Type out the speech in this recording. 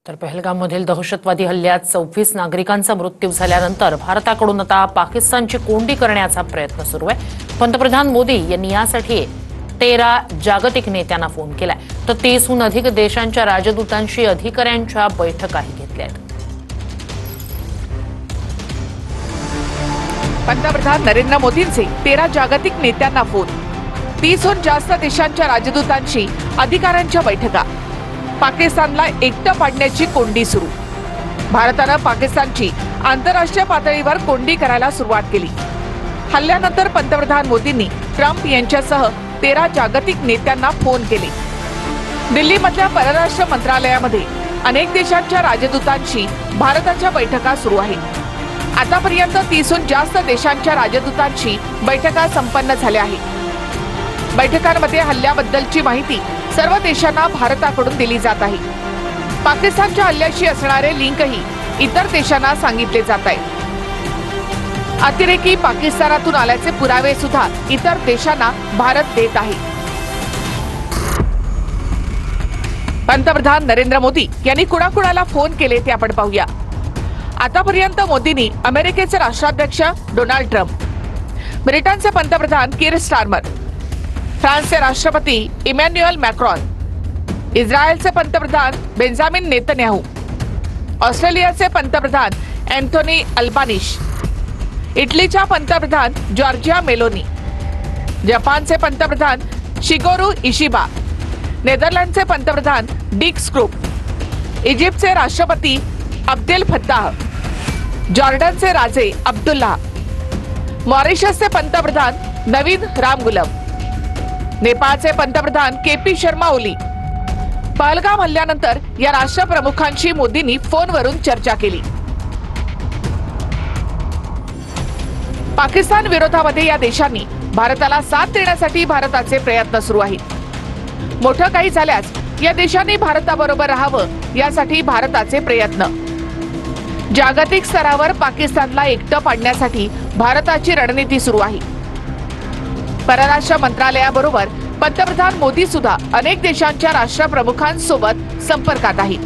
तर पहलगाममधील दहशतवादी हल्ल्यात 26 नागरिकांचा मृत्यू झाल्यानंतर भारताकडून आता पाकिस्तानची कोंडी करण्याचा प्रयत्न सुरू आहे। पंतप्रधान मोदी यांनी यासाठी 13 जागतिक नेत्यांना फोन केलाय, तर 30हून अधिक देशांच्या राजदूतांशी अधिकाऱ्यांच्या बैठकाही घेतल्या आहेत। पंतप्रधान नरेंद्र मोदींचे 13 जागतिक नेत्यांना फोन, 30हून जास्त देशांच्या राजदूतांशी अधिकाऱ्यांच्या बैठका, पाकिस्तानला एकटं पाडण्याची कोंडी सुरू। भारतानं पाकिस्तानची आंतरराष्ट्रीय पातळीवर कोंडी करायला सुरुवात केली। हल्ल्यानंतर पंतप्रधान मोदींनी ट्रम्प यांच्यासह 13 जागतिक नेत्यांना फोन केले। दिल्लीमधल्या परराष्ट्र मंत्रालयामध्ये अनेक देशांच्या राजदूतांशी भारताच्या बैठका सुरू आहेत। आतापर्यंत 30हून जास्त देशांच्या राजदूतांशी बैठका संपन्न झाल्या आहेत। बैठकांमध्ये हल्ल्याबद्दलची माहिती सर्व देशांना भारताकडून दिली जात आहे। पाकिस्तानच्या हल्ल्याशी असणारे लिंकही इतर देशांना सांगितले जात आहेत। अतिरेकी पाकिस्तानातून आल्याचे पुरावे सुद्धा इतर देशांना भारत देत आहे। पंतप्रधान नरेंद्र मोदी यांनी कुणाकुणाला फोन केले ते आपण पाहूया। आतापर्यंत मोदींनी अमेरिकेचे राष्ट्राध्यक्ष डोनाल्ड ट्रम्प, ब्रिटनचे पंतप्रधान कीर स्टारमर, फ्रान्सचे राष्ट्रपती इमॅन्युएल मॅक्रॉन, इस्रायलचे पंतप्रधान बेंजामिन नेतन्याहू, ऑस्ट्रेलियाचे पंतप्रधान अँथोनी अल्बानिश, इटलीच्या पंतप्रधान जॉर्जिया मेलोनी, जपानचे पंतप्रधान शिगोरू इशिबा, नेदरलँडचे पंतप्रधान डिक स्क्रूप, इजिप्तचे राष्ट्रपती अब्देल फत्ताह, जॉर्डनचे राजे अब्दुल्ला, मॉरिशसचे पंतप्रधान नवीन रामगुलम, नेपाळचे पंतप्रधान केपी शर्मा ओली। पहलगाम हल्ल्यानंतर या राष्ट्रप्रमुखांशी मोदींनी फोनवरून चर्चा केली। पाकिस्तान विरोधामध्ये या देशांनी भारताला साथ देण्यासाठी भारताचे प्रयत्न सुरू आहेत। मोठं काही झाल्यास या देशांनी भारताबरोबर राहावं यासाठी भारताचे प्रयत्न। जागतिक स्तरावर पाकिस्तानला एकटं पाडण्यासाठी भारताची रणनीती सुरू आहे। परराष्ट्र मंत्रालयाबरोबर पंतप्रधान मोदी सुद्धा अनेक देशांच्या राष्ट्रप्रमुखांसोबत संपर्कात आहेत।